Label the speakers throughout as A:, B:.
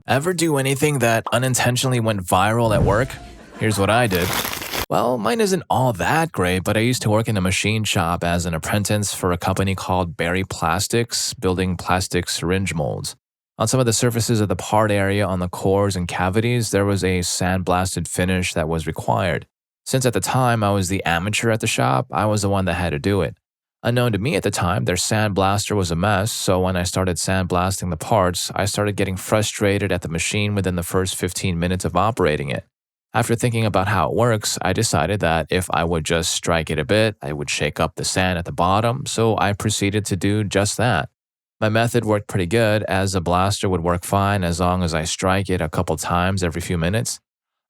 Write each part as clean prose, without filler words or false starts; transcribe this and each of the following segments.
A: Ever do anything that unintentionally went viral at work? Here's what I did. Well, mine isn't all that great, but I used to work in a machine shop as an apprentice for a company called Berry Plastics, building plastic syringe molds. On some of the surfaces of the part area on the cores and cavities, there was a sandblasted finish that was required. Since at the time I was the amateur at the shop, I was the one that had to do it. Unknown to me at the time, their sandblaster was a mess, so when I started sandblasting the parts, I started getting frustrated at the machine within the first 15 minutes of operating it. After thinking about how it works, I decided that if I would just strike it a bit, I would shake up the sand at the bottom, so I proceeded to do just that. My method worked pretty good, as the blaster would work fine as long as I strike it a couple times every few minutes.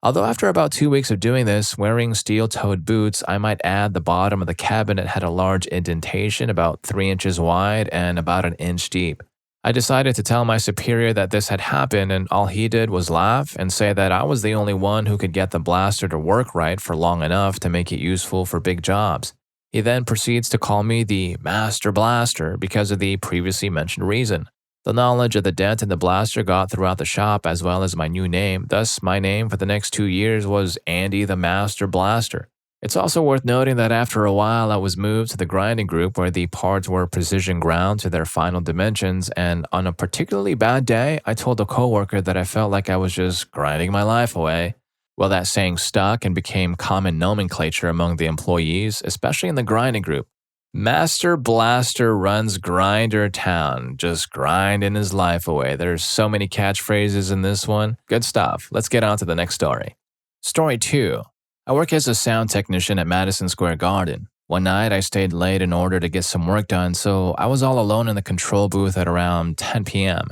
A: Although after about 2 weeks of doing this, wearing steel-toed boots, I might add the bottom of the cabinet had a large indentation about 3 inches wide and about an inch deep. I decided to tell my superior that this had happened, and all he did was laugh and say that I was the only one who could get the blaster to work right for long enough to make it useful for big jobs. He then proceeds to call me the Master Blaster because of the previously mentioned reason. The knowledge of the dent in the blaster got throughout the shop as well as my new name, thus my name for the next 2 years was Andy the Master Blaster. It's also worth noting that after a while I was moved to the grinding group where the parts were precision ground to their final dimensions, and on a particularly bad day, I told a coworker that I felt like I was just grinding my life away. Well, that saying stuck and became common nomenclature among the employees, especially in the grinding group. Master Blaster runs Grinder Town, just grinding his life away. There's so many catchphrases in this one. Good stuff. Let's get on to the next story. Story 2. I work as a sound technician at Madison Square Garden. One night, I stayed late in order to get some work done, so I was all alone in the control booth at around 10 p.m.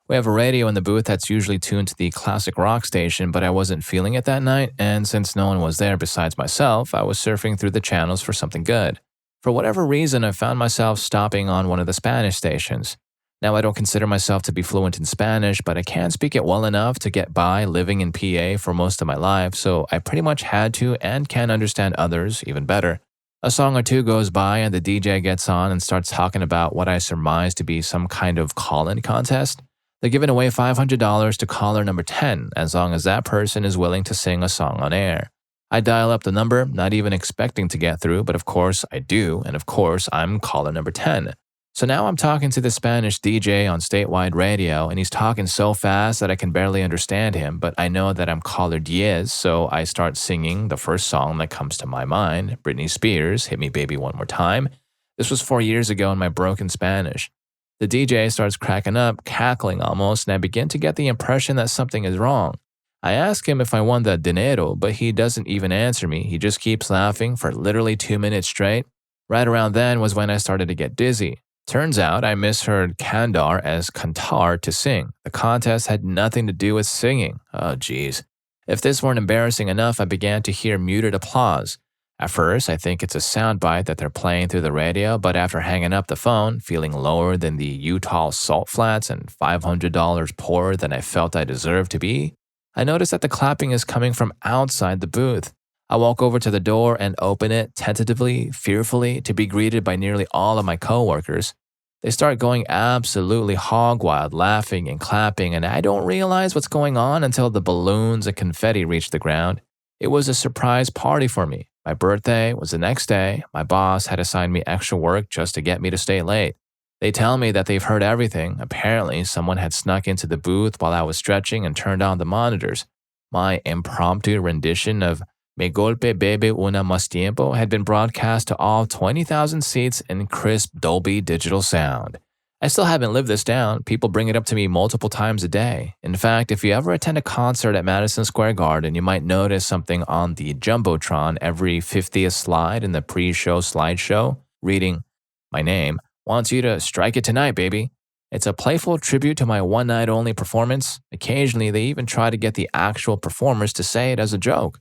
A: We have a radio in the booth that's usually tuned to the classic rock station, but I wasn't feeling it that night, and since no one was there besides myself, I was surfing through the channels for something good. For whatever reason, I found myself stopping on one of the Spanish stations. Now, I don't consider myself to be fluent in Spanish, but I can speak it well enough to get by living in PA for most of my life, so I pretty much had to and can understand others even better. A song or two goes by and the DJ gets on and starts talking about what I surmise to be some kind of call-in contest. They're giving away $500 to caller number 10 as long as that person is willing to sing a song on air. I dial up the number, not even expecting to get through, but of course I do, and of course I'm caller number 10. So now I'm talking to the Spanish DJ on statewide radio, and he's talking so fast that I can barely understand him, but I know that I'm caller 10, so I start singing the first song that comes to my mind, Britney Spears, Hit Me Baby One More Time. This was 4 years ago in my broken Spanish. The DJ starts cracking up, cackling almost, and I begin to get the impression that something is wrong. I ask him if I won the dinero, but he doesn't even answer me. He just keeps laughing for literally 2 minutes straight. Right around then was when I started to get dizzy. Turns out I misheard Kandar as Kantar to sing. The contest had nothing to do with singing. Oh, geez. If this weren't embarrassing enough, I began to hear muted applause. At first, I think it's a soundbite that they're playing through the radio, but after hanging up the phone, feeling lower than the Utah salt flats and $500 poorer than I felt I deserved to be, I noticed that the clapping is coming from outside the booth. I walk over to the door and open it tentatively, fearfully, to be greeted by nearly all of my coworkers. They start going absolutely hog-wild, laughing and clapping, and I don't realize what's going on until the balloons and confetti reach the ground. It was a surprise party for me. My birthday was the next day. My boss had assigned me extra work just to get me to stay late. They tell me that they've heard everything. Apparently, someone had snuck into the booth while I was stretching and turned on the monitors. My impromptu rendition of Me Golpe Bebe Una Más Tiempo had been broadcast to all 20,000 seats in crisp Dolby digital sound. I still haven't lived this down. People bring it up to me multiple times a day. In fact, if you ever attend a concert at Madison Square Garden, you might notice something on the Jumbotron every 50th slide in the pre-show slideshow, reading, "My name wants you to strike it tonight, baby." It's a playful tribute to my one-night-only performance. Occasionally, they even try to get the actual performers to say it as a joke.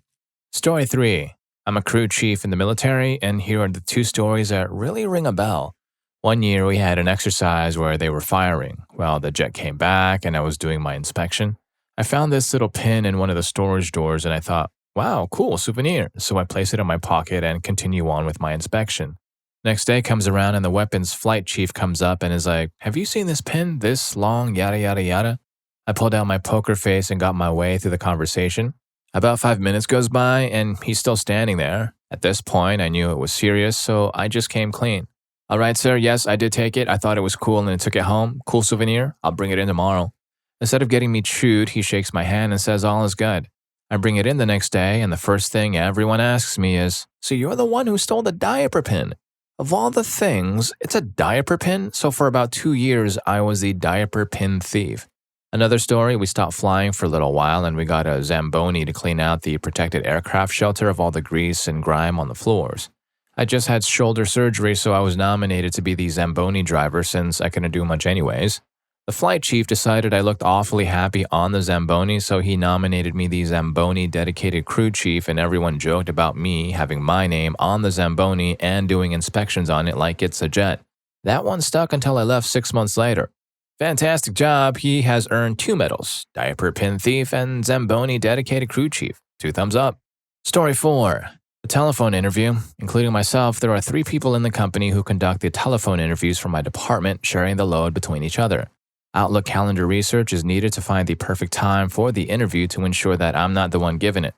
A: Story 3. I'm a crew chief in the military, and here are the 2 stories that really ring a bell. One year, we had an exercise where they were firing. Well, the jet came back, and I was doing my inspection. I found this little pin in one of the storage doors, and I thought, wow, cool, souvenir. So I place it in my pocket and continue on with my inspection. Next day comes around and the weapons flight chief comes up and is like, "Have you seen this pin this long, yada, yada, yada?" I pulled out my poker face and got my way through the conversation. About 5 minutes goes by, and he's still standing there. At this point, I knew it was serious, so I just came clean. All right, sir, yes, I did take it. I thought it was cool and I took it home. Cool souvenir. I'll bring it in tomorrow. Instead of getting me chewed, he shakes my hand and says all is good. I bring it in the next day, and the first thing everyone asks me is, so you're the one who stole the diaper pin? Of all the things, it's a diaper pin? So for about 2 years, I was the diaper pin thief. Another story, we stopped flying for a little while and we got a Zamboni to clean out the protected aircraft shelter of all the grease and grime on the floors. I just had shoulder surgery, so I was nominated to be the Zamboni driver since I couldn't do much anyways. The flight chief decided I looked awfully happy on the Zamboni, so he nominated me the Zamboni dedicated crew chief, and everyone joked about me having my name on the Zamboni and doing inspections on it like it's a jet. That one stuck until I left 6 months later. Fantastic job, he has earned 2 medals, Diaper Pin Thief and Zamboni Dedicated Crew Chief. 2 thumbs up. Story 4. The telephone interview. Including myself, there are 3 people in the company who conduct the telephone interviews for my department, sharing the load between each other. Outlook calendar research is needed to find the perfect time for the interview to ensure that I'm not the one giving it.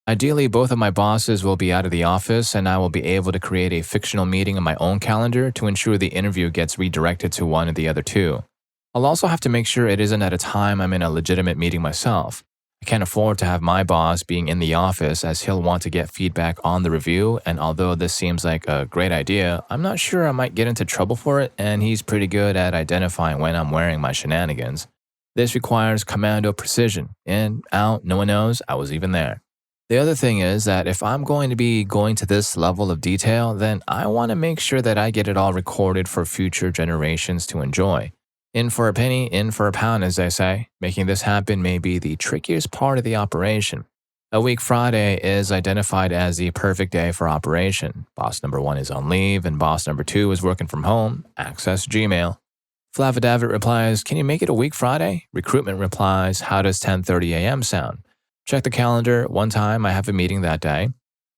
A: Ideally, both of my bosses will be out of the office and I will be able to create a fictional meeting on my own calendar to ensure the interview gets redirected to one of the other 2. I'll also have to make sure it isn't at a time I'm in a legitimate meeting myself. I can't afford to have my boss being in the office as he'll want to get feedback on the review, and although this seems like a great idea, I'm not sure I might get into trouble for it, and he's pretty good at identifying when I'm wearing my shenanigans. This requires commando precision. In, out, no one knows I was even there. The other thing is that if I'm going to be going to this level of detail, then I want to make sure that I get it all recorded for future generations to enjoy. In for a penny, in for a pound, as they say. Making this happen may be the trickiest part of the operation. A week Friday is identified as the perfect day for operation. Boss number 1 is on leave, and boss number 2 is working from home. Access Gmail. Flavadavid replies, can you make it a week Friday? Recruitment replies, how does 10:30 a.m. sound? Check the calendar. One time I have a meeting that day.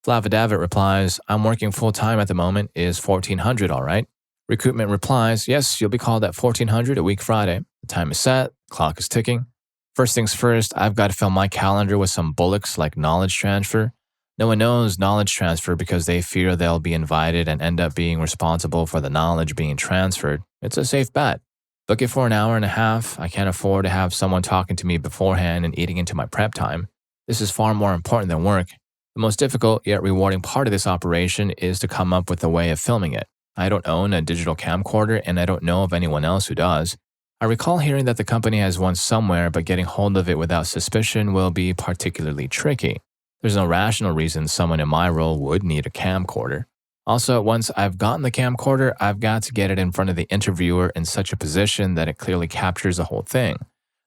A: Flavadavid replies, I'm working full-time at the moment. Is 1400 all right? Recruitment replies, yes, you'll be called at 1400 a week Friday. The time is set, clock is ticking. First things first, I've got to fill my calendar with some bullocks like knowledge transfer. No one knows knowledge transfer because they fear they'll be invited and end up being responsible for the knowledge being transferred. It's a safe bet. Book it for an hour and a half. I can't afford to have someone talking to me beforehand and eating into my prep time. This is far more important than work. The most difficult yet rewarding part of this operation is to come up with a way of filming it. I don't own a digital camcorder, and I don't know of anyone else who does. I recall hearing that the company has one somewhere, but getting hold of it without suspicion will be particularly tricky. There's no rational reason someone in my role would need a camcorder. Also, once I've gotten the camcorder, I've got to get it in front of the interviewer in such a position that it clearly captures the whole thing.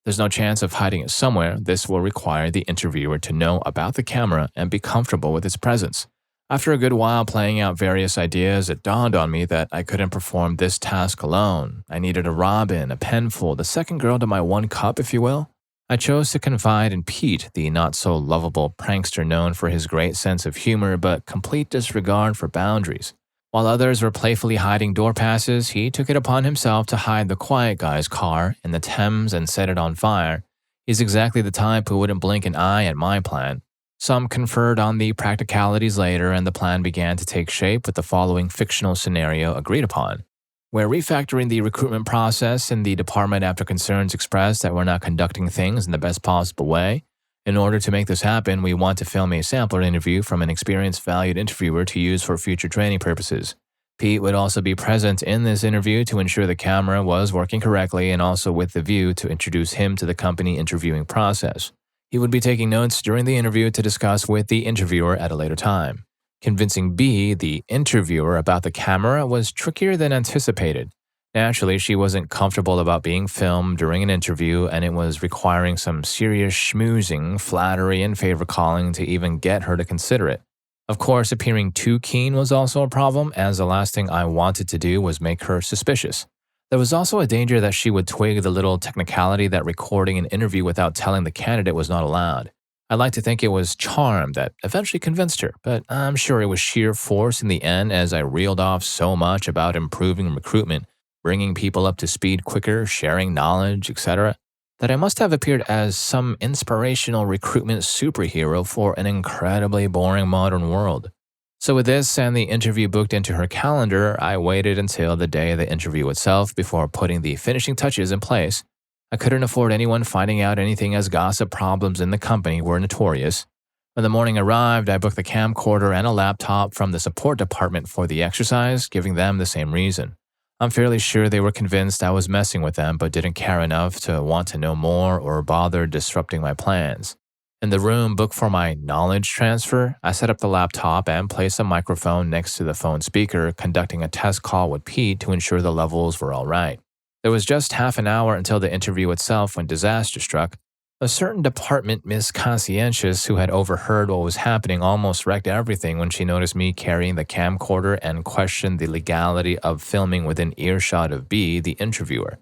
A: There's no chance of hiding it somewhere. This will require the interviewer to know about the camera and be comfortable with its presence. After a good while playing out various ideas, it dawned on me that I couldn't perform this task alone. I needed a Robin, a Penfold, the second girl to my one cup, if you will. I chose to confide in Pete, the not-so-lovable prankster known for his great sense of humor but complete disregard for boundaries. While others were playfully hiding door passes, he took it upon himself to hide the quiet guy's car in the Thames and set it on fire. He's exactly the type who wouldn't blink an eye at my plan. Some conferred on the practicalities later, and the plan began to take shape with the following fictional scenario agreed upon. We're refactoring the recruitment process in the department after concerns expressed that we're not conducting things in the best possible way. In order to make this happen, we want to film a sampler interview from an experienced, valued interviewer to use for future training purposes. Pete would also be present in this interview to ensure the camera was working correctly and also with the view to introduce him to the company interviewing process. He would be taking notes during the interview to discuss with the interviewer at a later time. Convincing B, the interviewer, about the camera was trickier than anticipated. Naturally, she wasn't comfortable about being filmed during an interview, and it was requiring some serious schmoozing, flattery, and favor-calling to even get her to consider it. Of course, appearing too keen was also a problem, as the last thing I wanted to do was make her suspicious. There was also a danger that she would twig the little technicality that recording an interview without telling the candidate was not allowed. I'd like to think it was charm that eventually convinced her, but I'm sure it was sheer force in the end as I reeled off so much about improving recruitment, bringing people up to speed quicker, sharing knowledge, etc. that I must have appeared as some inspirational recruitment superhero for an incredibly boring modern world. So, with this and the interview booked into her calendar, I waited until the day of the interview itself before putting the finishing touches in place. I couldn't afford anyone finding out anything, as gossip problems in the company were notorious. When the morning arrived, I booked the camcorder and a laptop from the support department for the exercise, giving them the same reason. I'm fairly sure they were convinced I was messing with them but didn't care enough to want to know more or bother disrupting my plans. In the room booked for my knowledge transfer, I set up the laptop and placed a microphone next to the phone speaker, conducting a test call with Pete to ensure the levels were all right. There was just half an hour until the interview itself when disaster struck. A certain department Miss Conscientious, who had overheard what was happening, almost wrecked everything when she noticed me carrying the camcorder and questioned the legality of filming within earshot of B, the interviewer.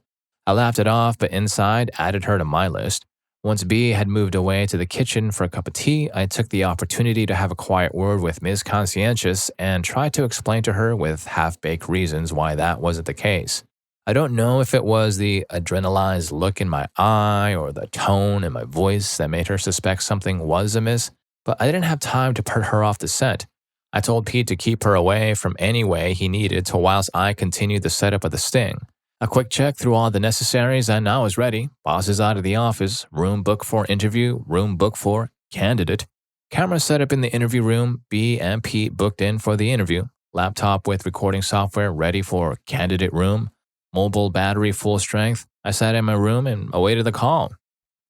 A: I laughed it off, but inside added her to my list. Once B had moved away to the kitchen for a cup of tea, I took the opportunity to have a quiet word with Miss Conscientious and tried to explain to her with half-baked reasons why that wasn't the case. I don't know if it was the adrenalized look in my eye or the tone in my voice that made her suspect something was amiss, but I didn't have time to put her off the scent. I told Pete to keep her away from any way he needed to whilst I continued the setup of the sting. A quick check through all the necessaries and I was ready. Boss is out of the office, room booked for interview, room booked for candidate. Camera set up in the interview room, B and Pete booked in for the interview. Laptop with recording software ready for candidate room. Mobile battery full strength. I sat in my room and awaited the call.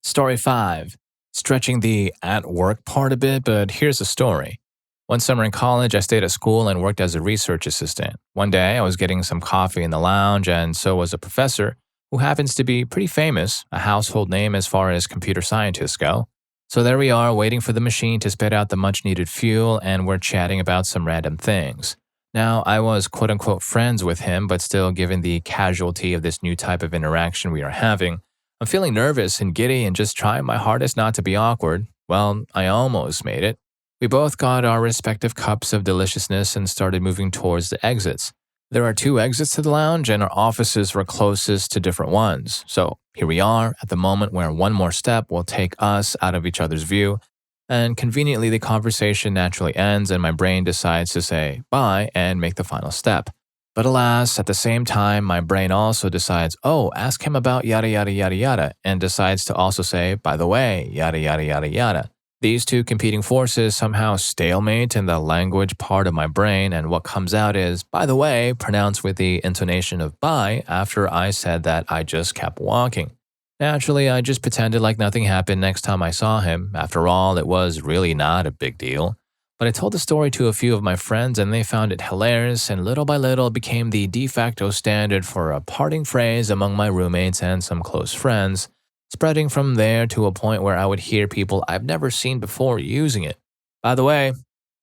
A: Story 5. Stretching the at work part a bit, but here's the story. One summer in college, I stayed at school and worked as a research assistant. One day, I was getting some coffee in the lounge, and so was a professor who happens to be pretty famous, a household name as far as computer scientists go. So there we are, waiting for the machine to spit out the much-needed fuel, and we're chatting about some random things. Now, I was quote-unquote friends with him, but still, given the casualty of this new type of interaction we are having, I'm feeling nervous and giddy and just trying my hardest not to be awkward. Well, I almost made it. We both got our respective cups of deliciousness and started moving towards the exits. There are 2 exits to the lounge, and our offices were closest to different ones. So here we are at the moment where one more step will take us out of each other's view. And conveniently, the conversation naturally ends and my brain decides to say bye and make the final step. But alas, at the same time, my brain also decides, oh, ask him about yada yada yada yada, and decides to also say, by the way, yada yada yada yada. These 2 competing forces somehow stalemate in the language part of my brain, and what comes out is, by the way, pronounced with the intonation of bye after I said that I just kept walking. Naturally, I just pretended like nothing happened next time I saw him. After all, it was really not a big deal. But I told the story to a few of my friends and they found it hilarious, and little by little it became the de facto standard for a parting phrase among my roommates and some close friends, spreading from there to a point where I would hear people I've never seen before using it. By the way,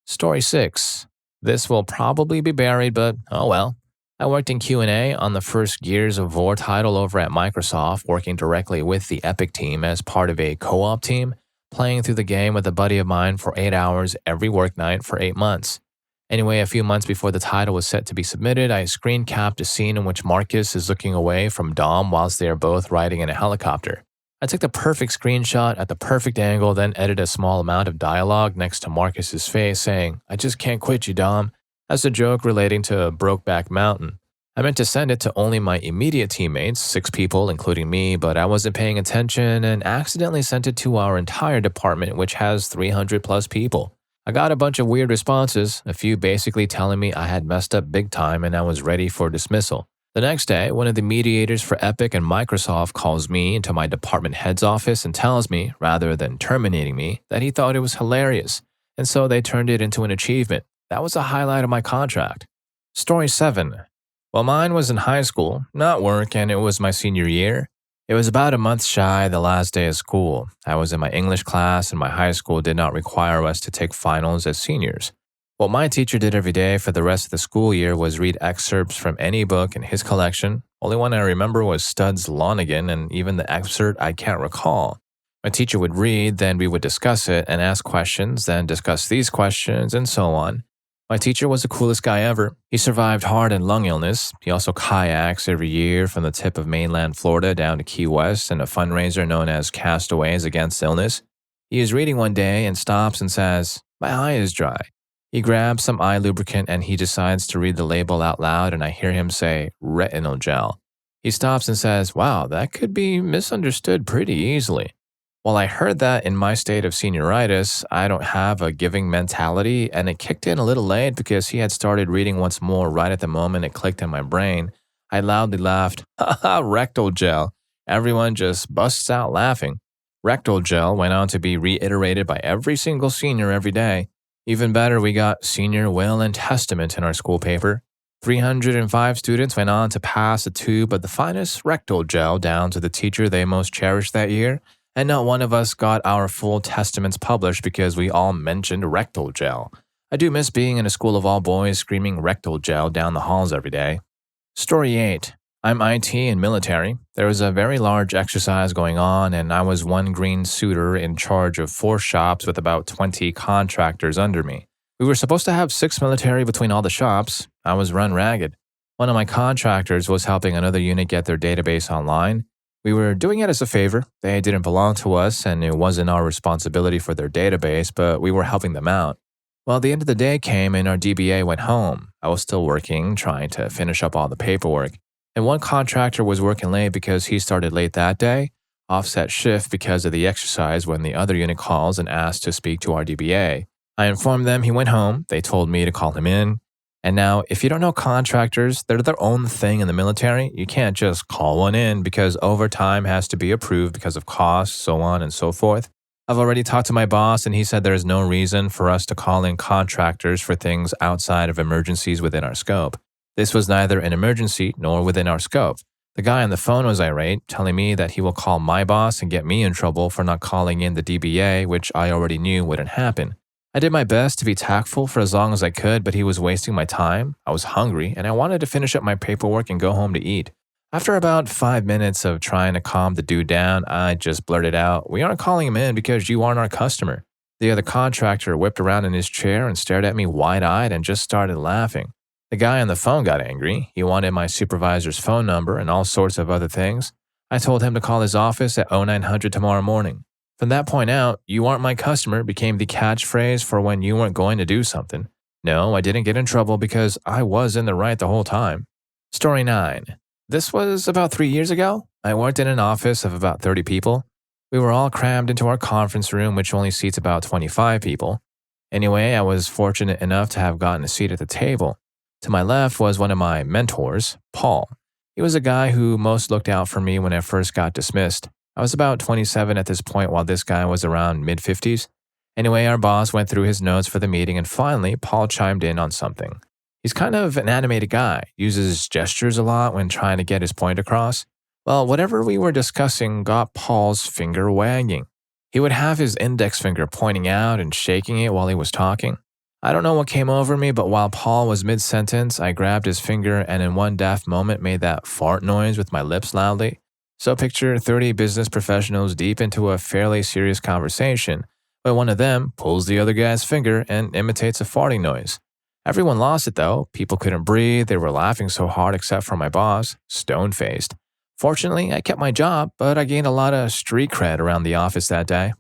A: story 6. This will probably be buried, but oh well. I worked in Q&A on the first Gears of War title over at Microsoft, working directly with the Epic team as part of a co-op team, playing through the game with a buddy of mine for 8 hours every work night for 8 months. Anyway, a few months before the title was set to be submitted, I screen capped a scene in which Marcus is looking away from Dom whilst they are both riding in a helicopter. I took the perfect screenshot at the perfect angle, then edited a small amount of dialogue next to Marcus's face saying, "I just can't quit you, Dom," as a joke relating to Brokeback Mountain. I meant to send it to only my immediate teammates, 6 people including me, but I wasn't paying attention and accidentally sent it to our entire department, which has 300 plus people. I got a bunch of weird responses, a few basically telling me I had messed up big time and I was ready for dismissal. The next day, one of the mediators for Epic and Microsoft calls me into my department head's office and tells me, rather than terminating me, that he thought it was hilarious, and so they turned it into an achievement. That was a highlight of my contract. Story 7. Well, mine was in high school, not work, and it was my senior year. It was about a month shy the last day of school. I was in my English class, and my high school did not require us to take finals as seniors. What my teacher did every day for the rest of the school year was read excerpts from any book in his collection. Only one I remember was Stud's Lonergan, and even the excerpt I can't recall. My teacher would read, then we would discuss it and ask questions, then discuss these questions, and so on. My teacher was the coolest guy ever. He survived heart and lung illness. He also kayaks every year from the tip of mainland Florida down to Key West in a fundraiser known as Castaways Against Illness. He is reading one day and stops and says, "My eye is dry." He grabs some eye lubricant and he decides to read the label out loud, and I hear him say, "retinol gel." He stops and says, "Wow, that could be misunderstood pretty easily." Well, I heard that in my state of senioritis, I don't have a giving mentality, and it kicked in a little late because he had started reading once more right at the moment it clicked in my brain. I loudly laughed, "Ha ha, rectal gel." Everyone just busts out laughing. Rectal gel went on to be reiterated by every single senior every day. Even better, we got Senior Will and Testament in our school paper. 305 students went on to pass a tube of the finest rectal gel down to the teacher they most cherished that year, and not one of us got our full testaments published because we all mentioned rectal gel. I do miss being in a school of all boys screaming rectal gel down the halls every day. Story 8. I'm IT and military. There was a very large exercise going on, and I was one green suitor in charge of 4 shops with about 20 contractors under me. We were supposed to have 6 military between all the shops. I was run ragged. One of my contractors was helping another unit get their database online. We were doing it as a favor. They didn't belong to us, and it wasn't our responsibility for their database, but we were helping them out. Well, the end of the day came and our DBA went home. I was still working, trying to finish up all the paperwork. And one contractor was working late because he started late that day, offset shift because of the exercise when the other unit calls and asks to speak to our DBA. I informed them he went home. They told me to call him in. And now, if you don't know contractors, they're their own thing in the military. You can't just call one in because overtime has to be approved because of costs, so on and so forth. I've already talked to my boss and he said there is no reason for us to call in contractors for things outside of emergencies within our scope. This was neither an emergency nor within our scope. The guy on the phone was irate, telling me that he will call my boss and get me in trouble for not calling in the DBA, which I already knew wouldn't happen. I did my best to be tactful for as long as I could, but he was wasting my time. I was hungry, and I wanted to finish up my paperwork and go home to eat. After about 5 minutes of trying to calm the dude down, I just blurted out, "We aren't calling him in because you aren't our customer." The other contractor whipped around in his chair and stared at me wide-eyed and just started laughing. The guy on the phone got angry. He wanted my supervisor's phone number and all sorts of other things. I told him to call his office at 0900 tomorrow morning. From that point out, "You aren't my customer" became the catchphrase for when you weren't going to do something. No, I didn't get in trouble because I was in the right the whole time. Story 9. This was about 3 years ago. I worked in an office of about 30 people. We were all crammed into our conference room, which only seats about 25 people. Anyway, I was fortunate enough to have gotten a seat at the table. To my left was one of my mentors, Paul. He was a guy who most looked out for me when I first got dismissed. I was about 27 at this point while this guy was around mid-50s. Anyway, our boss went through his notes for the meeting and finally Paul chimed in on something. He's kind of an animated guy, uses gestures a lot when trying to get his point across. Well, whatever we were discussing got Paul's finger wagging. He would have his index finger pointing out and shaking it while he was talking. I don't know what came over me, but while Paul was mid-sentence, I grabbed his finger and in one daft moment made that fart noise with my lips loudly. So picture 30 business professionals deep into a fairly serious conversation, but one of them pulls the other guy's finger and imitates a farting noise. Everyone lost it though. People couldn't breathe. They were laughing so hard except for my boss, stone-faced. Fortunately, I kept my job, but I gained a lot of street cred around the office that day.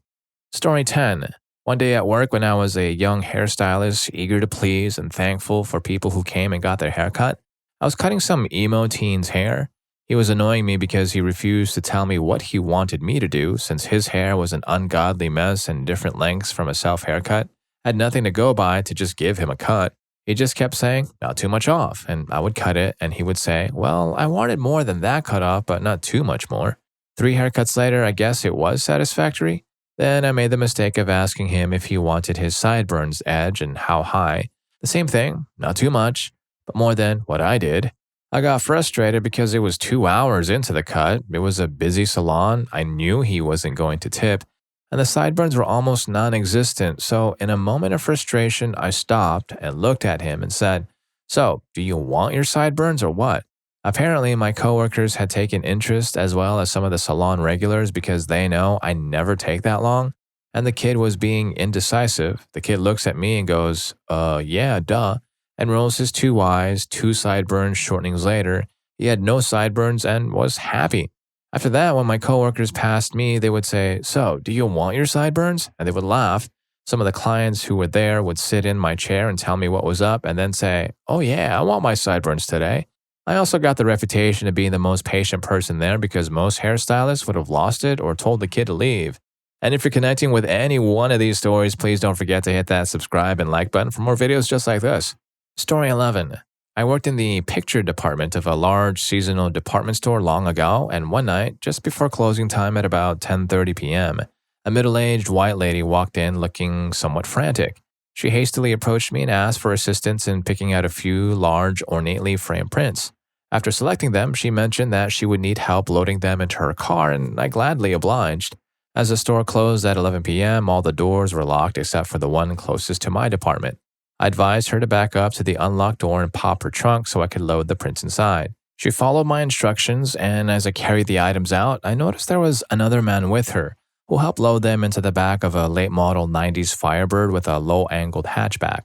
A: Story 10. One day at work when I was a young hairstylist, eager to please and thankful for people who came and got their hair cut, I was cutting some emo teen's hair. He was annoying me because he refused to tell me what he wanted me to do since his hair was an ungodly mess and different lengths from a self-haircut. I had nothing to go by to just give him a cut. He just kept saying, "Not too much off," and I would cut it and he would say, "Well, I wanted more than that cut off, but not too much more." 3 haircuts later, I guess it was satisfactory. Then I made the mistake of asking him if he wanted his sideburns edge and how high. The same thing, not too much, but more than what I did. I got frustrated because it was 2 hours into the cut. It was a busy salon. I knew he wasn't going to tip, and the sideburns were almost non-existent. So in a moment of frustration, I stopped and looked at him and said, "So, do you want your sideburns or what?" Apparently, my coworkers had taken interest as well as some of the salon regulars because they know I never take that long. and the kid was being indecisive. The kid looks at me and goes, yeah, duh, and rolls his two eyes, two sideburns shortenings later. He had no sideburns and was happy. After that, when my coworkers passed me, they would say, so, do you want your sideburns? And they would laugh. Some of the clients who were there would sit in my chair and tell me what was up and then say, oh yeah, I want my sideburns today. I also got the reputation of being the most patient person there because most hairstylists would have lost it or told the kid to leave. And if you're connecting with any one of these stories, please don't forget to hit that subscribe and like button for more videos just like this. Story 11. I worked in the picture department of a large seasonal department store long ago, and one night, just before closing time at about 10:30 p.m., a middle-aged white lady walked in looking somewhat frantic. She hastily approached me and asked for assistance in picking out a few large, ornately framed prints. After selecting them, she mentioned that she would need help loading them into her car, and I gladly obliged. As the store closed at 11 p.m., all the doors were locked except for the one closest to my department. I advised her to back up to the unlocked door and pop her trunk so I could load the prints inside. She followed my instructions, and as I carried the items out, I noticed there was another man with her, who helped load them into the back of a late-model 90s Firebird with a low-angled hatchback.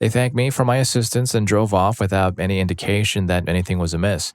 A: They thanked me for my assistance and drove off without any indication that anything was amiss.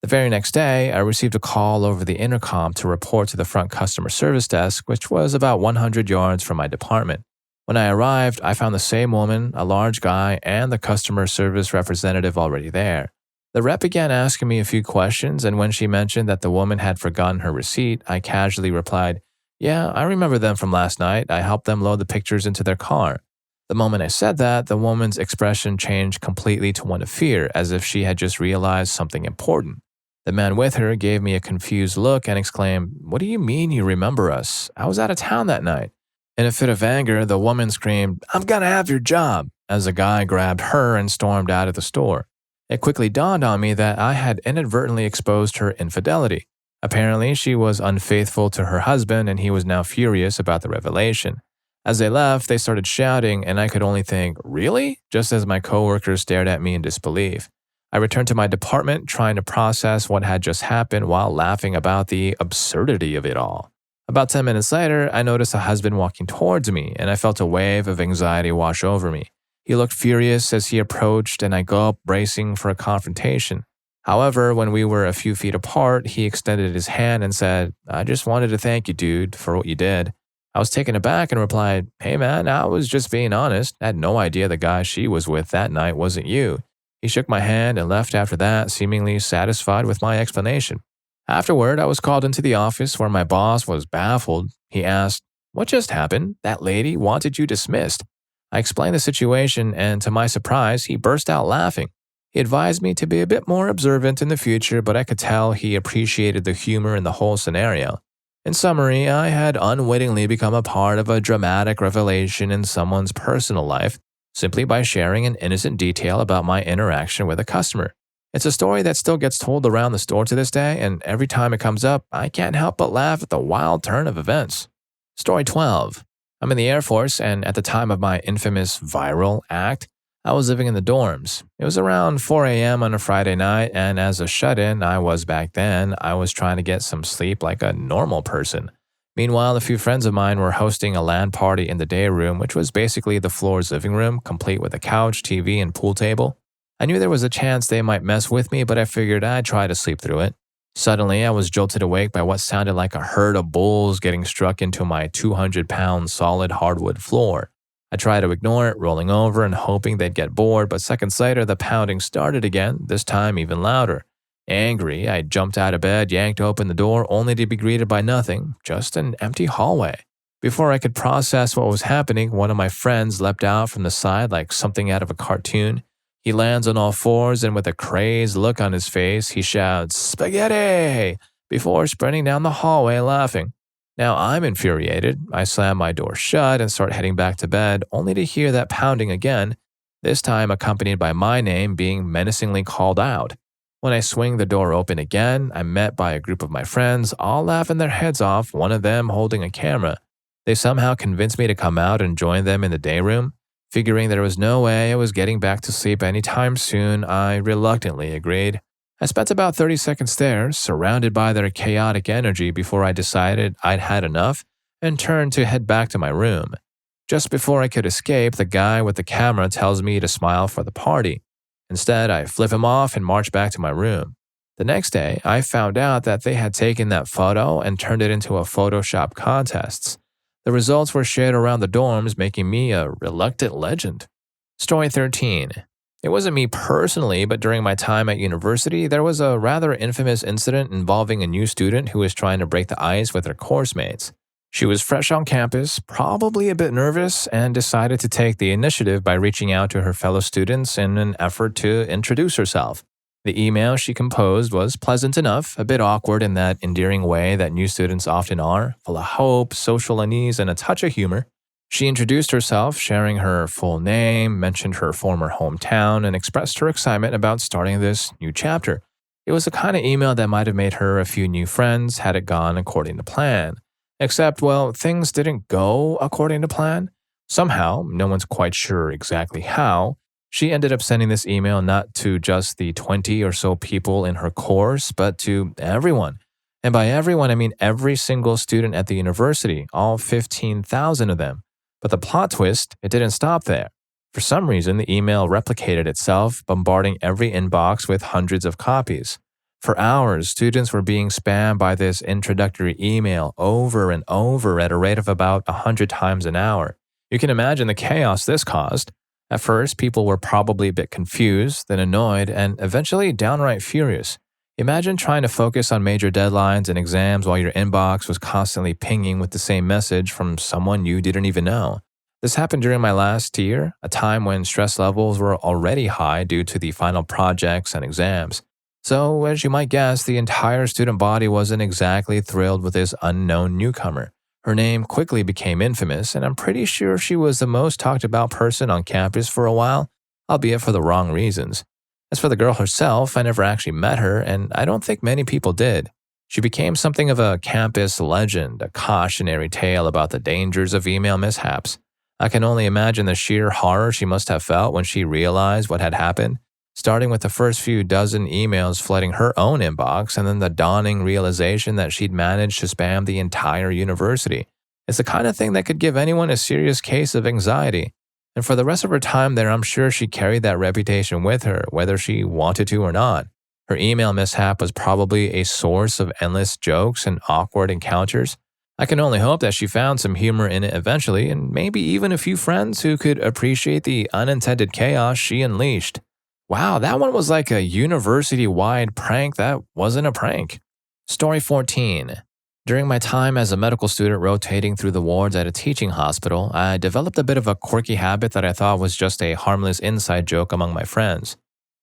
A: The very next day, I received a call over the intercom to report to the front customer service desk, which was about 100 yards from my department. When I arrived, I found the same woman, a large guy, and the customer service representative already there. The rep began asking me a few questions, and when she mentioned that the woman had forgotten her receipt, I casually replied, yeah, I remember them from last night. I helped them load the pictures into their car. The moment I said that, the woman's expression changed completely to one of fear, as if she had just realized something important. The man with her gave me a confused look and exclaimed, what do you mean you remember us? I was out of town that night. In a fit of anger, the woman screamed, I'm gonna have your job, as the guy grabbed her and stormed out of the store. It quickly dawned on me that I had inadvertently exposed her infidelity. Apparently, she was unfaithful to her husband, and he was now furious about the revelation. As they left, they started shouting, and I could only think, really? Just as my coworkers stared at me in disbelief. I returned to my department, trying to process what had just happened while laughing about the absurdity of it all. About 10 minutes later, I noticed a husband walking towards me, and I felt a wave of anxiety wash over me. He looked furious as he approached, and I go up bracing for a confrontation. However, when we were a few feet apart, he extended his hand and said, I just wanted to thank you, dude, for what you did. I was taken aback and replied, hey man, I was just being honest. I had no idea the guy she was with that night wasn't you. He shook my hand and left after that, seemingly satisfied with my explanation. Afterward, I was called into the office where my boss was baffled. He asked, what just happened? That lady wanted you dismissed. I explained the situation, and to my surprise, he burst out laughing. He advised me to be a bit more observant in the future, but I could tell he appreciated the humor in the whole scenario. In summary, I had unwittingly become a part of a dramatic revelation in someone's personal life simply by sharing an innocent detail about my interaction with a customer. It's a story that still gets told around the store to this day, and every time it comes up, I can't help but laugh at the wild turn of events. Story 12. I'm in the Air Force, and at the time of my infamous viral act, I was living in the dorms. It was around 4 a.m. on a Friday night, and as a shut-in I was back then, I was trying to get some sleep like a normal person. Meanwhile, a few friends of mine were hosting a LAN party in the day room, which was basically the floor's living room, complete with a couch, TV, and pool table. I knew there was a chance they might mess with me, but I figured I'd try to sleep through it. Suddenly, I was jolted awake by what sounded like a herd of bulls getting struck into my 200-pound solid hardwood floor. I tried to ignore it, rolling over and hoping they'd get bored, but seconds later, the pounding started again, this time even louder. Angry, I jumped out of bed, yanked open the door, only to be greeted by nothing, just an empty hallway. Before I could process what was happening, one of my friends leapt out from the side like something out of a cartoon. He lands on all fours, and with a crazed look on his face, he shouts, "Spaghetti!" before sprinting down the hallway laughing. Now I'm infuriated. I slam my door shut and start heading back to bed, only to hear that pounding again, this time accompanied by my name being menacingly called out. When I swing the door open again, I'm met by a group of my friends, all laughing their heads off, one of them holding a camera. They somehow convinced me to come out and join them in the day room. Figuring there was no way I was getting back to sleep anytime soon, I reluctantly agreed. I spent about 30 seconds there, surrounded by their chaotic energy before I decided I'd had enough and turned to head back to my room. Just before I could escape, the guy with the camera tells me to smile for the party. Instead, I flip him off and march back to my room. The next day, I found out that they had taken that photo and turned it into a Photoshop contest. The results were shared around the dorms, making me a reluctant legend. Story 13. It wasn't me personally, but during my time at university, there was a rather infamous incident involving a new student who was trying to break the ice with her course mates. She was fresh on campus, probably a bit nervous, and decided to take the initiative by reaching out to her fellow students in an effort to introduce herself. The email she composed was pleasant enough, a bit awkward in that endearing way that new students often are, full of hope, social unease, and a touch of humor. She introduced herself, sharing her full name, mentioned her former hometown, and expressed her excitement about starting this new chapter. It was the kind of email that might have made her a few new friends had it gone according to plan. Except, well, things didn't go according to plan. Somehow, no one's quite sure exactly how, she ended up sending this email not to just the 20 or so people in her course, but to everyone. And by everyone, I mean every single student at the university, all 15,000 of them. But the plot twist, it didn't stop there. For some reason, the email replicated itself, bombarding every inbox with hundreds of copies. For hours, students were being spammed by this introductory email over and over at a rate of about 100 times an hour. You can imagine the chaos this caused. At first, people were probably a bit confused, then annoyed, and eventually downright furious. Imagine trying to focus on major deadlines and exams while your inbox was constantly pinging with the same message from someone you didn't even know. This happened during my last year, a time when stress levels were already high due to the final projects and exams. So, as you might guess, the entire student body wasn't exactly thrilled with this unknown newcomer. Her name quickly became infamous, and I'm pretty sure she was the most talked about person on campus for a while, albeit for the wrong reasons. As for the girl herself, I never actually met her, and I don't think many people did. She became something of a campus legend, a cautionary tale about the dangers of email mishaps. I can only imagine the sheer horror she must have felt when she realized what had happened, starting with the first few dozen emails flooding her own inbox and then the dawning realization that she'd managed to spam the entire university. It's the kind of thing that could give anyone a serious case of anxiety. And for the rest of her time there, I'm sure she carried that reputation with her, whether she wanted to or not. Her email mishap was probably a source of endless jokes and awkward encounters. I can only hope that she found some humor in it eventually, and maybe even a few friends who could appreciate the unintended chaos she unleashed. Wow, that one was like a university-wide prank that wasn't a prank. Story 14. During my time as a medical student rotating through the wards at a teaching hospital, I developed a bit of a quirky habit that I thought was just a harmless inside joke among my friends.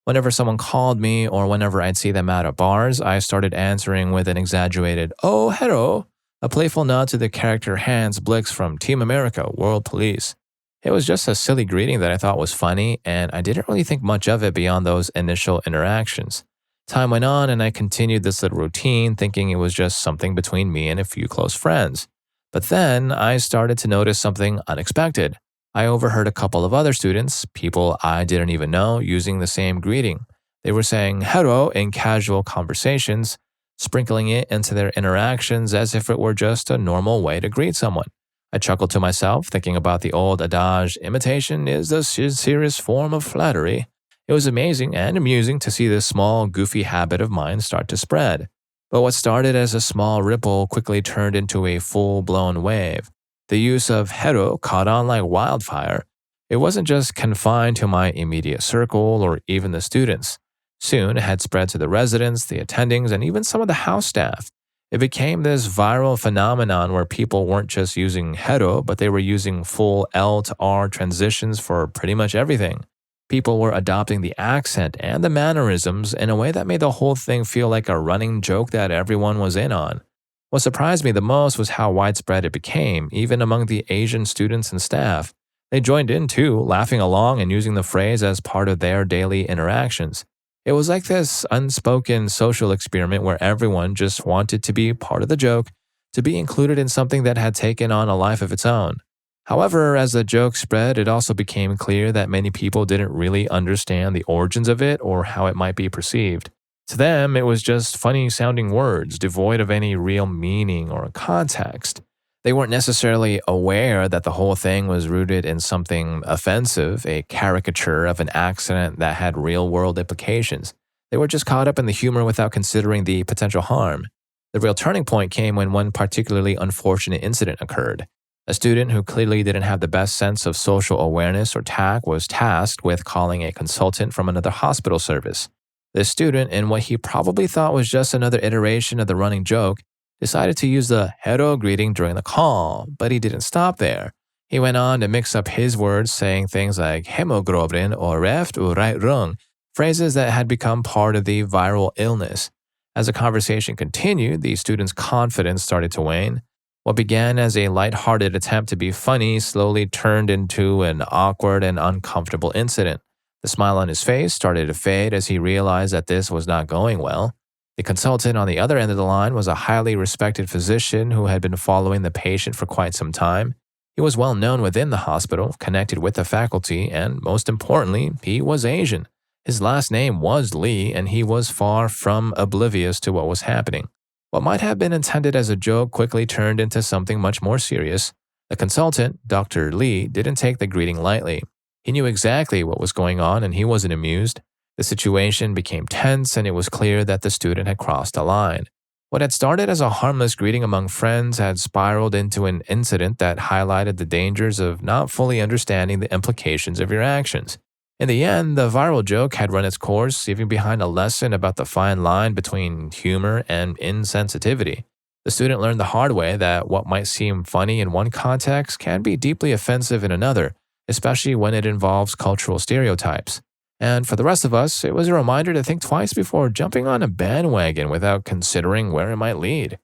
A: Whenever someone called me or whenever I'd see them out at bars, I started answering with an exaggerated, "Oh, hello," a playful nod to the character Hans Blix from Team America, World Police. It was just a silly greeting that I thought was funny, and I didn't really think much of it beyond those initial interactions. Time went on, and I continued this little routine, thinking it was just something between me and a few close friends. But then I started to notice something unexpected. I overheard a couple of other students, people I didn't even know, using the same greeting. They were saying hello in casual conversations, sprinkling it into their interactions as if it were just a normal way to greet someone. I chuckled to myself, thinking about the old adage, imitation is the sincerest form of flattery. It was amazing and amusing to see this small, goofy habit of mine start to spread. But what started as a small ripple quickly turned into a full-blown wave. The use of hello caught on like wildfire. It wasn't just confined to my immediate circle or even the students. Soon it had spread to the residents, the attendings, and even some of the house staff. It became this viral phenomenon where people weren't just using hello, but they were using full L to R transitions for pretty much everything. People were adopting the accent and the mannerisms in a way that made the whole thing feel like a running joke that everyone was in on. What surprised me the most was how widespread it became, even among the Asian students and staff. They joined in too, laughing along and using the phrase as part of their daily interactions. It was like this unspoken social experiment where everyone just wanted to be part of the joke, to be included in something that had taken on a life of its own. However, as the joke spread, it also became clear that many people didn't really understand the origins of it or how it might be perceived. To them, it was just funny-sounding words, devoid of any real meaning or context. They weren't necessarily aware that the whole thing was rooted in something offensive, a caricature of an accident that had real world implications. They were just caught up in the humor without considering the potential harm. The real turning point came when one particularly unfortunate incident occurred. A student who clearly didn't have the best sense of social awareness or tact was tasked with calling a consultant from another hospital service. This student, in what he probably thought was just another iteration of the running joke, decided to use the hello greeting during the call, but he didn't stop there. He went on to mix up his words, saying things like hemoglobin or reft or right rung, phrases that had become part of the viral illness. As the conversation continued, the student's confidence started to wane. What began as a lighthearted attempt to be funny slowly turned into an awkward and uncomfortable incident. The smile on his face started to fade as he realized that this was not going well. The consultant on the other end of the line was a highly respected physician who had been following the patient for quite some time. He was well known within the hospital, connected with the faculty, and most importantly, he was Asian. His last name was Lee, and he was far from oblivious to what was happening. What might have been intended as a joke quickly turned into something much more serious. The consultant, Dr. Lee, didn't take the greeting lightly. He knew exactly what was going on, and he wasn't amused. The situation became tense, and it was clear that the student had crossed a line. What had started as a harmless greeting among friends had spiraled into an incident that highlighted the dangers of not fully understanding the implications of your actions. In the end, the viral joke had run its course, leaving behind a lesson about the fine line between humor and insensitivity. The student learned the hard way that what might seem funny in one context can be deeply offensive in another, especially when it involves cultural stereotypes. And for the rest of us, it was a reminder to think twice before jumping on a bandwagon without considering where it might lead.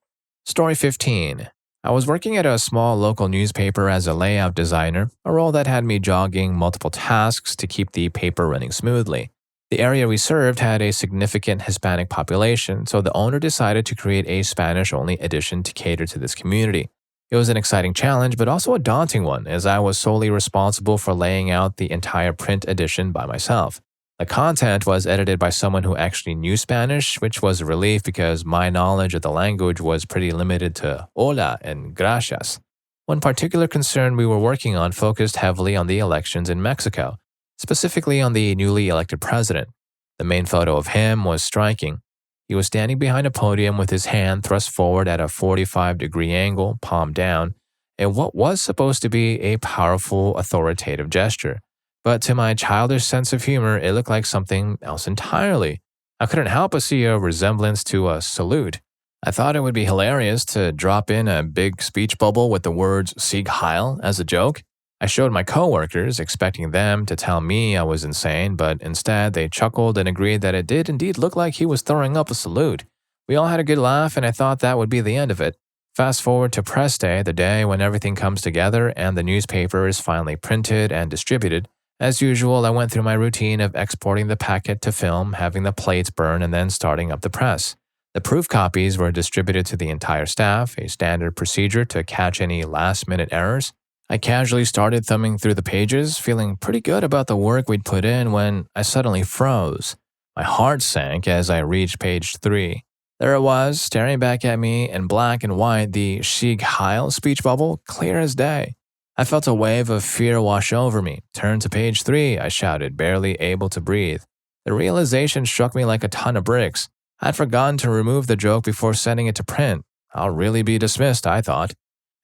A: Story 15. I was working at a small local newspaper as a layout designer, a role that had me jogging multiple tasks to keep the paper running smoothly. The area we served had a significant Hispanic population, so the owner decided to create a Spanish-only edition to cater to this community. It was an exciting challenge, but also a daunting one, as I was solely responsible for laying out the entire print edition by myself. The content was edited by someone who actually knew Spanish, which was a relief because my knowledge of the language was pretty limited to hola and gracias. One particular concern we were working on focused heavily on the elections in Mexico, specifically on the newly elected president. The main photo of him was striking. He was standing behind a podium with his hand thrust forward at a 45-degree angle, palm down, in what was supposed to be a powerful, authoritative gesture. But to my childish sense of humor, it looked like something else entirely. I couldn't help but see a resemblance to a salute. I thought it would be hilarious to drop in a big speech bubble with the words Sieg Heil as a joke. I showed my coworkers, expecting them to tell me I was insane, but instead they chuckled and agreed that it did indeed look like he was throwing up a salute. We all had a good laugh, and I thought that would be the end of it. Fast forward to press day, the day when everything comes together and the newspaper is finally printed and distributed. As usual, I went through my routine of exporting the packet to film, having the plates burn, and then starting up the press. The proof copies were distributed to the entire staff, a standard procedure to catch any last-minute errors. I casually started thumbing through the pages, feeling pretty good about the work we'd put in when I suddenly froze. My heart sank as I reached page 3. There it was, staring back at me in black and white, the Sieg Heil speech bubble, clear as day. I felt a wave of fear wash over me. Turn to page 3, I shouted, barely able to breathe. The realization struck me like a ton of bricks. I'd forgotten to remove the joke before sending it to print. I'll really be dismissed, I thought.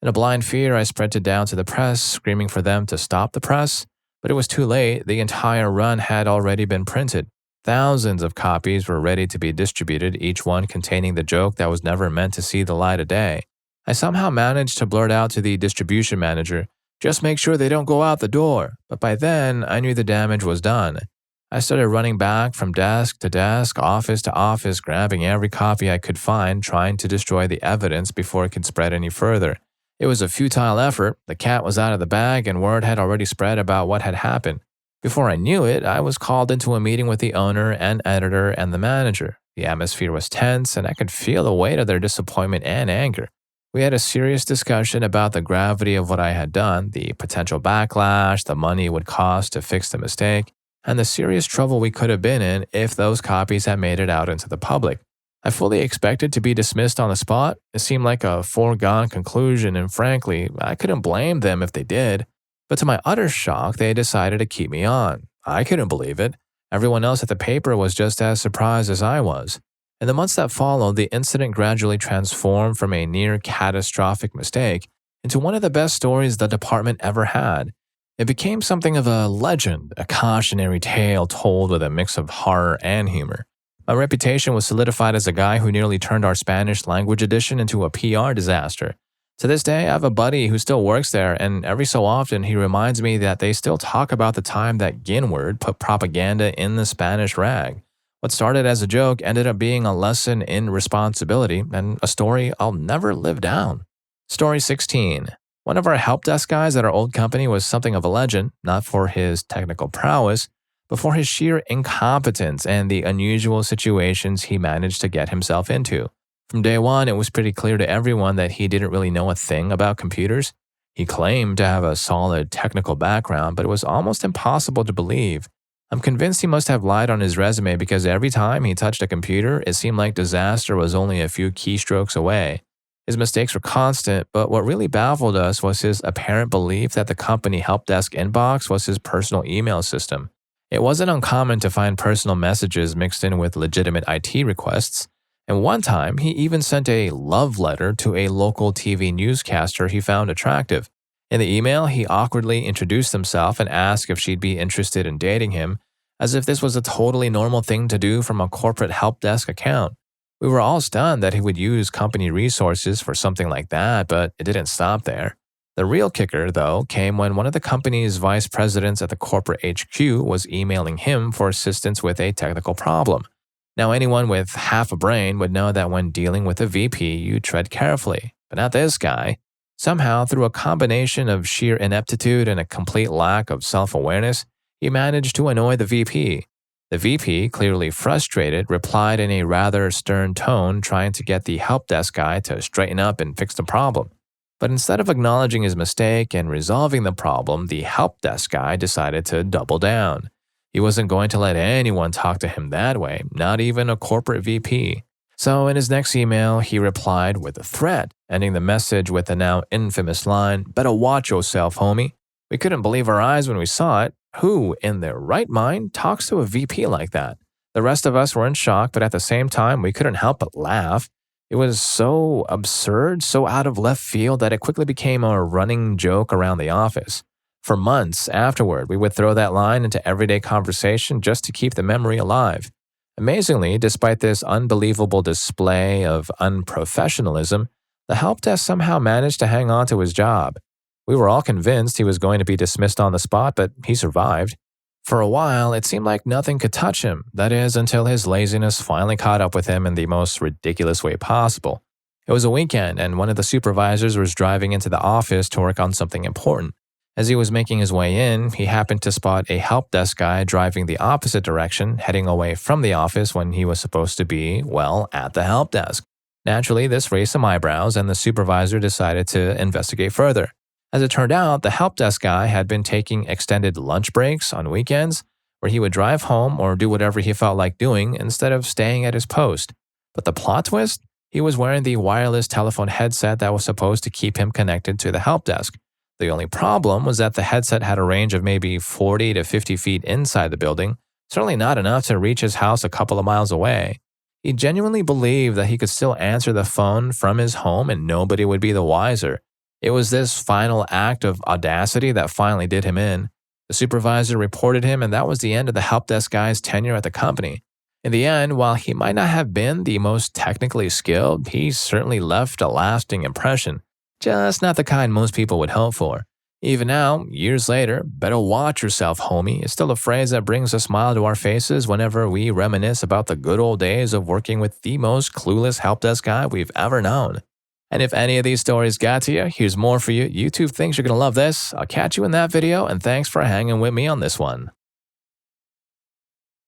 A: In a blind fear, I sprinted down to the press, screaming for them to stop the press. But it was too late. The entire run had already been printed. Thousands of copies were ready to be distributed, each one containing the joke that was never meant to see the light of day. I somehow managed to blurt out to the distribution manager, "Just make sure they don't go out the door." But by then, I knew the damage was done. I started running back from desk to desk, office to office, grabbing every copy I could find, trying to destroy the evidence before it could spread any further. It was a futile effort. The cat was out of the bag, and word had already spread about what had happened. Before I knew it, I was called into a meeting with the owner and editor and the manager. The atmosphere was tense, and I could feel the weight of their disappointment and anger. We had a serious discussion about the gravity of what I had done, the potential backlash, the money it would cost to fix the mistake, and the serious trouble we could have been in if those copies had made it out into the public. I fully expected to be dismissed on the spot. It seemed like a foregone conclusion, and frankly, I couldn't blame them if they did. But to my utter shock, they decided to keep me on. I couldn't believe it. Everyone else at the paper was just as surprised as I was. In the months that followed, the incident gradually transformed from a near catastrophic mistake into one of the best stories the department ever had. It became something of a legend, a cautionary tale told with a mix of horror and humor. My reputation was solidified as a guy who nearly turned our Spanish language edition into a PR disaster. To this day, I have a buddy who still works there, and every so often he reminds me that they still talk about the time that Ginward put propaganda in the Spanish rag. What started as a joke ended up being a lesson in responsibility and a story I'll never live down. Story 16. One of our help desk guys at our old company was something of a legend, not for his technical prowess, but for his sheer incompetence and the unusual situations he managed to get himself into. From day one, it was pretty clear to everyone that he didn't really know a thing about computers. He claimed to have a solid technical background, but it was almost impossible to believe. I'm convinced he must have lied on his resume because every time he touched a computer, it seemed like disaster was only a few keystrokes away. His mistakes were constant, but what really baffled us was his apparent belief that the company help desk inbox was his personal email system. It wasn't uncommon to find personal messages mixed in with legitimate IT requests, and one time he even sent a love letter to a local TV newscaster he found attractive. In the email, he awkwardly introduced himself and asked if she'd be interested in dating him, as if this was a totally normal thing to do from a corporate help desk account. We were all stunned that he would use company resources for something like that, but it didn't stop there. The real kicker, though, came when one of the company's vice presidents at the corporate HQ was emailing him for assistance with a technical problem. Now, anyone with half a brain would know that when dealing with a VP, you tread carefully, but not this guy. Somehow, through a combination of sheer ineptitude and a complete lack of self-awareness, he managed to annoy the VP. The VP, clearly frustrated, replied in a rather stern tone, trying to get the help desk guy to straighten up and fix the problem. But instead of acknowledging his mistake and resolving the problem, the help desk guy decided to double down. He wasn't going to let anyone talk to him that way, not even a corporate VP. So in his next email, he replied with a threat, ending the message with the now infamous line, "Better watch yourself, homie." We couldn't believe our eyes when we saw it. Who, in their right mind, talks to a VP like that? The rest of us were in shock, but at the same time, we couldn't help but laugh. It was so absurd, so out of left field that it quickly became a running joke around the office. For months afterward, we would throw that line into everyday conversation just to keep the memory alive. Amazingly, despite this unbelievable display of unprofessionalism, the help desk somehow managed to hang on to his job. We were all convinced he was going to be dismissed on the spot, but he survived. For a while, it seemed like nothing could touch him, that is, until his laziness finally caught up with him in the most ridiculous way possible. It was a weekend, and one of the supervisors was driving into the office to work on something important. As he was making his way in, he happened to spot a help desk guy driving the opposite direction, heading away from the office when he was supposed to be, well, at the help desk. Naturally, this raised some eyebrows, and the supervisor decided to investigate further. As it turned out, the help desk guy had been taking extended lunch breaks on weekends, where he would drive home or do whatever he felt like doing instead of staying at his post. But the plot twist? He was wearing the wireless telephone headset that was supposed to keep him connected to the help desk. The only problem was that the headset had a range of maybe 40 to 50 feet inside the building, certainly not enough to reach his house a couple of miles away. He genuinely believed that he could still answer the phone from his home and nobody would be the wiser. It was this final act of audacity that finally did him in. The supervisor reported him, and that was the end of the help desk guy's tenure at the company. In the end, while he might not have been the most technically skilled, he certainly left a lasting impression. Just not the kind most people would hope for. Even now, years later, "Better watch yourself, homie" is still a phrase that brings a smile to our faces whenever we reminisce about the good old days of working with the most clueless help desk guy we've ever known. And if any of these stories got to you, here's more for you. YouTube thinks you're going to love this. I'll catch you in that video, and thanks for hanging with me on this one.